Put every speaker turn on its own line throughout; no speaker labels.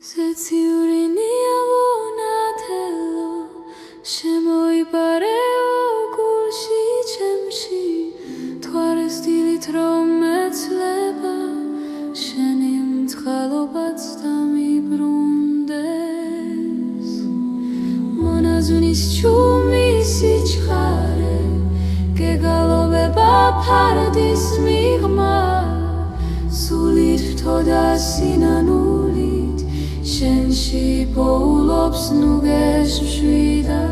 Zeciuri niavonatelo, შემოიბარეო გულში ჩემში, თვარის დილით რომ მეცლება, შენი მწყალობაც დამიბრუნდეს. მონაზუნის ჩუმი სიჩქარე, გეგალობება ფარდის მიღმა, სულით ვთოდა სინანულით, შენში პოულობს ნუგეს მშვიდად.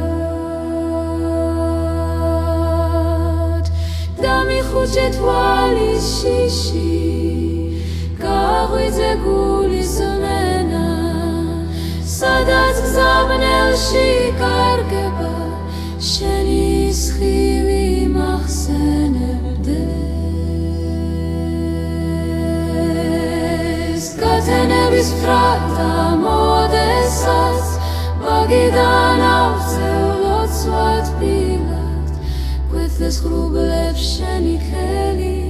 დამიხუჭე თვალის შიში, გააღვიძე გულის მენა, სადაც გზაბნელში კარგება, შენი სხივი მახსენებდეს. გათენების ფრადა მოდესაც, მაგიდან ავწევ ლოცვად ბილად, გვეთეს ღრუბლებს შენი ხელი,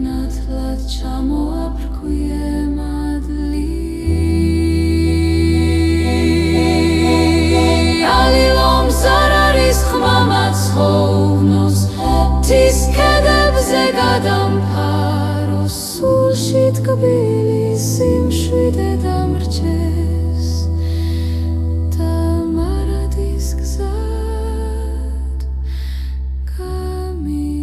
ნათლად ჩამოაფრქვიე მადლი. ალილომს არ არის ხმამა ცხოვნოს, მთის ქედებზე გადამფარო, სულში ტკბილი სიმშვიდე დამრჩეს და მარადის გზად გამიწხვევდეს.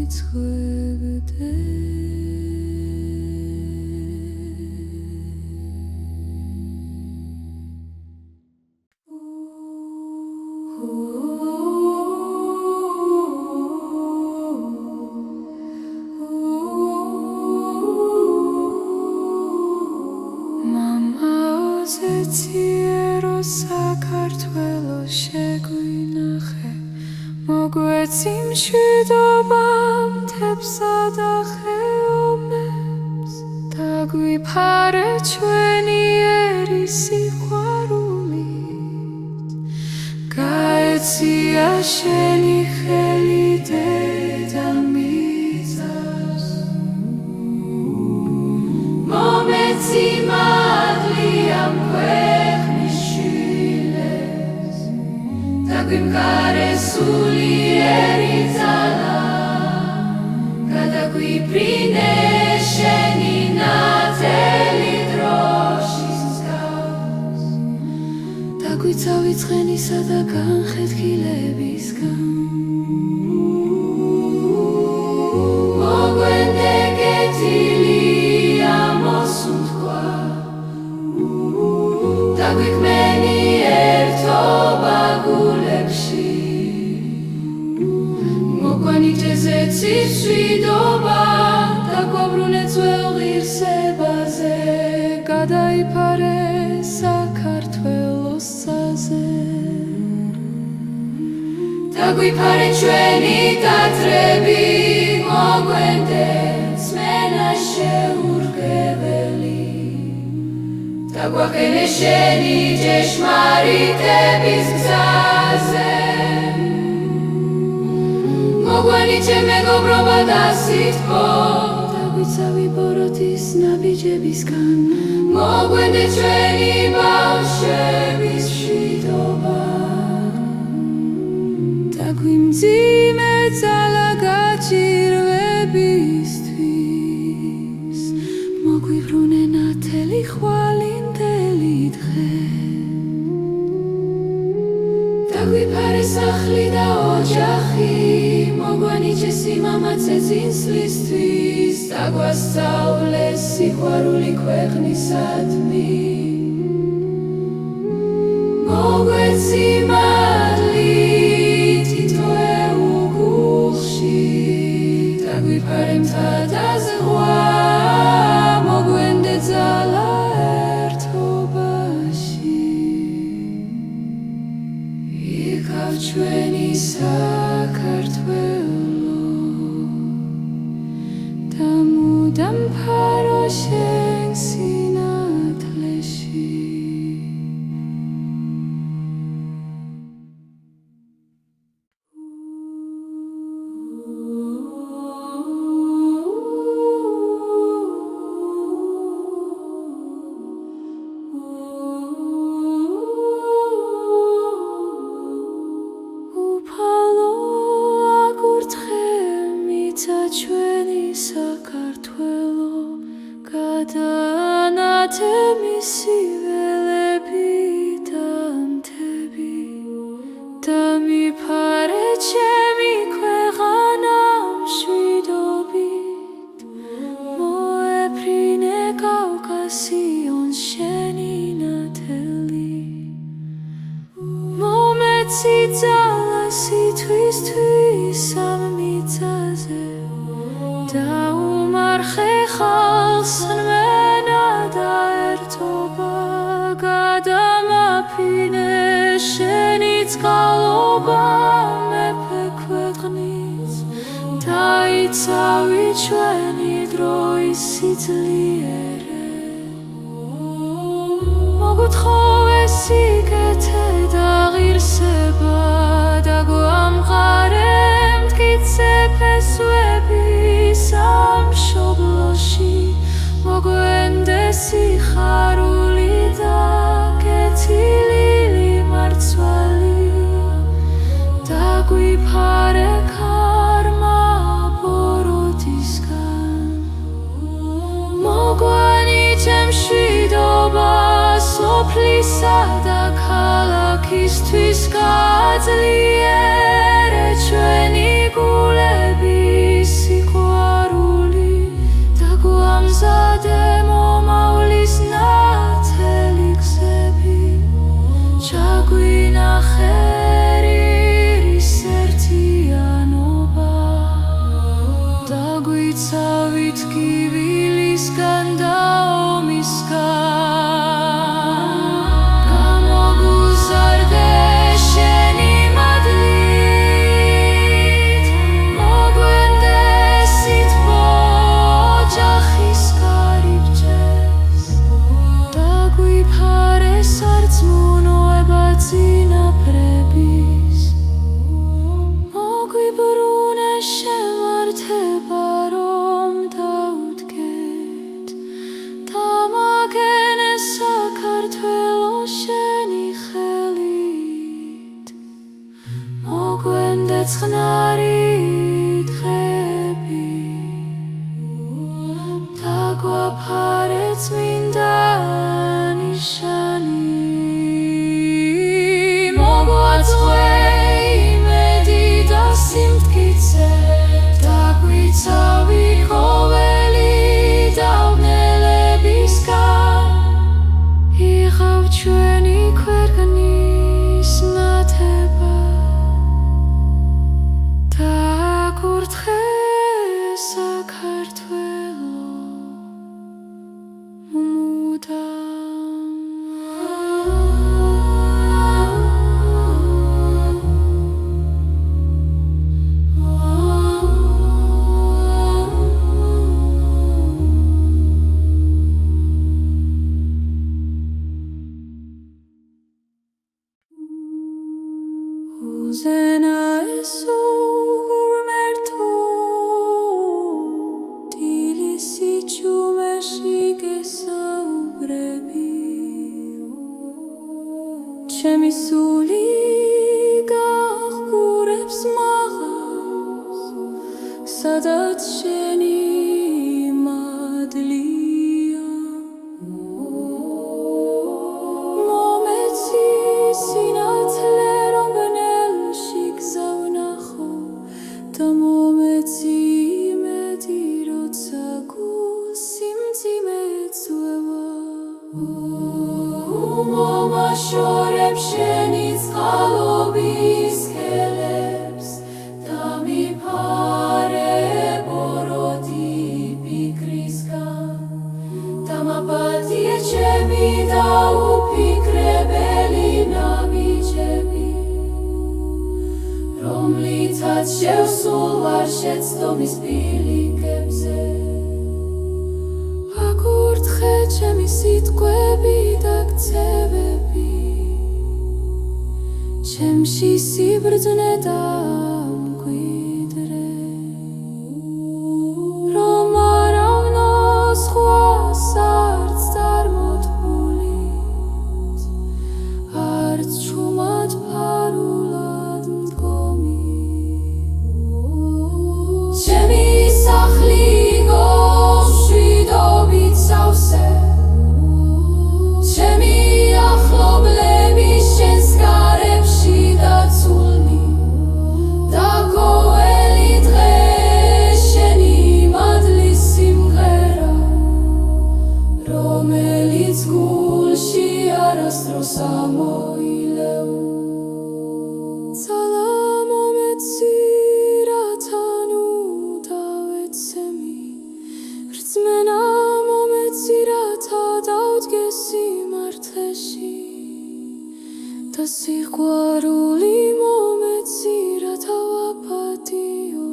ზეციერო საქართველო შეგვინახე, მოგვეცი მშვიდობა მთებსა და ხეობებს, დაგვიფარე ჩვენი ერი სიყვარულით, გაეცია შენი ხელი დედამიწას. მომეცი მადლი ამ ქვეყნის შვილებს, დაგვიმყარე სულიერი ძალა, გადაგვიფრინე შენი ნათელი დროშის მსგავს, დაგვიცავი ცხენისა და განხეთქილებისგან. მოგვენდე კეთილია მოსუნთქვა, დაგვიქმენი ერთობა გულებში, მოგვანიჭე ზეცის მშვიდობა, დაგვაბრუნე ძველ ღირსებაზე, გადაიფარე საქართველოს საზზე. დაგვიფარე ჩვენი ტაძრები, მოგვენდე წმენა შეურგებელი, დაგვაყენე შენი ჭეშმარიტების გზაზე. მოგვანიჭე მეგობრობა და სითბო, დაგვიცავი ბოროტის ნაბიჯებისგან, მოგვენდე ჩვენი ბავშვების მშვიდობა, დაგვიმძიმე ძალა გაჭირვებისთვის, მოგვიბრუნე ნათელი ხვალინდელი დღე, დაგვიფარე სახლი და ოჯახი, მოგვანიჭე სიმამაცე წინსვლისთვის, დაგვასწავლე სიყვარული ქვეყნისადმი. მოგვეცი მადლი თითოეულ გულში, დაგვიფარე მთა და ზღვა, მოგვენდე ძალა ერთობაში, იქავ ჩვენი საქართველო და მუდამ ფარო შენ სინათლეში. სიველები და მთები და მიფარე ჩემი ქვეყანა მშვიდობით მოეფრინე კავკასიონს შენი ნათელი მომეცი ძალა სითვისთვის ამ მიწაზე და უმარხე ხალხს რმენა და ერთობა გადამაფრინე შენი წყალობა მეფე ქვეყნის დაიცავი ჩვენი დროის სიძლიერე მოგვითხოვე სიკეთე და ღირსება და გვამყარე მტკიცე ფესვები სამშობლოში მოგვენდე სიხარული და კეთილი მარცვალი დაგვიფარე ქარმა ბოროტისგან მოგვანიჭე მშვიდობა სოფლისა და ქალაქისთვის გააძლიერე ჩვენი გულების სიყვარული და გვამზადე მომავლის ნათელი გზები ჩაგვინახე რირის ერთიანობა დაგვიცავით კივილისგან და ომისგან წყნარი დღები დაგვაფარე წმინდა ნიშანი მოგვაწყვე იმედი და სიმტკიცე დაგვიცავი ყოველი დავნელებისგან იღავ ჩვენი ქვეყნის ნათება დაგურთხე საქართველო მუდამ უზენა ესო ჩემი სული გახურებს მაღალს სადაც შენი მადლია მომეცი სინათლე რომ ბნელში გზა ვნახო და მომეცი იმედი როცა გულს სიმძიმე ეწვევა მომაშორებ შენი წყალობის ხელებს და მიფარე ბოროტი ფიქრისგან და მაპატიე ჩემი და უფიქრებელი ნაბიჯები რომლითაც შევსულ ვარ შეცდომის ბილიკებზე აგურთხე ჩემი სიტყვები და ქცევები ჩემში სიბრძნე და მკვიდრე რომ არ ავნოს სხვას არც წარმოთქმულით არც ჩუმად ფარულად მდგომი ჩემი სახლი გოს მშვიდობით სავსე არასდროს ამოილეო ძალა მომეცი რათან უდავეცემი რწმენა მომეცი რათა დავდგე სიმართლეში და სიყვარული მომეცი რათა ვაპატიო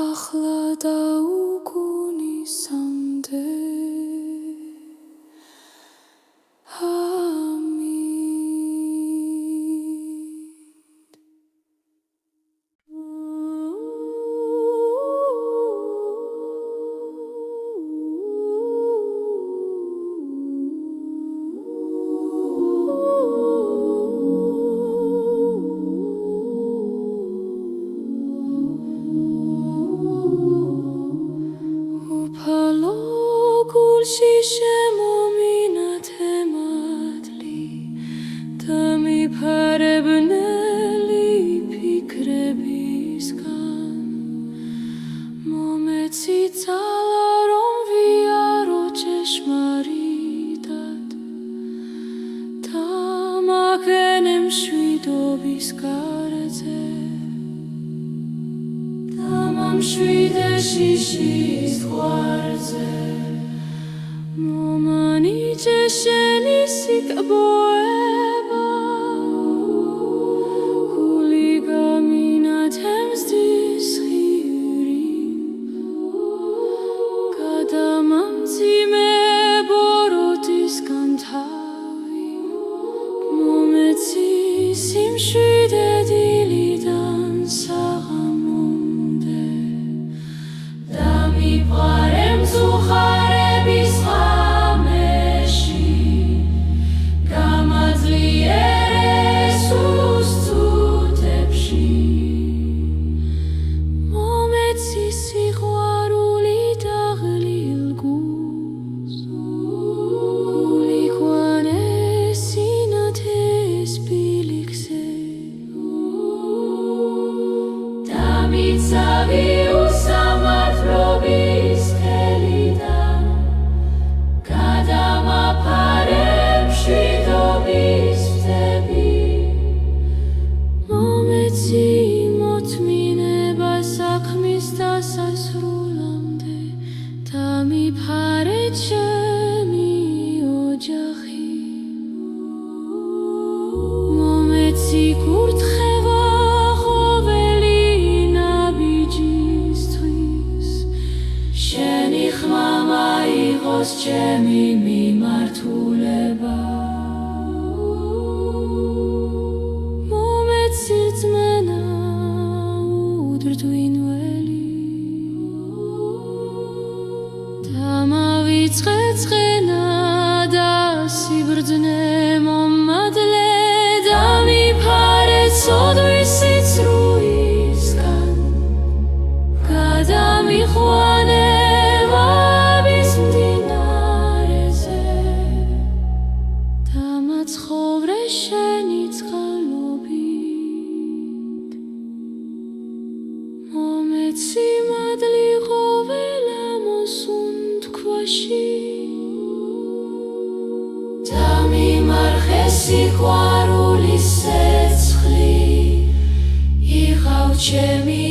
ახლა დაუგუნისამდე შემომინათემადლი და მიფარებნელი ფიქრებისგან მომეცი ძალა რომ ვიარო ჭეშმარიტად და მაქენე მშვიდობის გარზე და მომშვიდე შიშის ზღვარზე მომანიჭე შენი სიტყვება გული გამინათემს ღირი გადამამძიმე ბოროტისგან თავი მომეცი სიმშვიდე დილიდან საღამომდე და მიფყარე მწუხარების სამართლობის ხელიდან გადამაფარე მშვიდობის მთები მომეცი მოთმინება საქმის დასასრულამდე და მიფარე ჩემი ოჯახი მომეცი კურთხევა ჩემი მიმართულება მომეცი რწმენა უდრდვინველი და მავიწყე ცხენა და სიბრძნე მომადლე და მიფარე ცოდვის სიცრუისგან გადამიყვანე ცხოვრე შენი წყალობით მომეცი მადლი ყოველა მოსუნთქვაში და მიმარხე სიყვარულის ცეცხლი იყავ ჩემი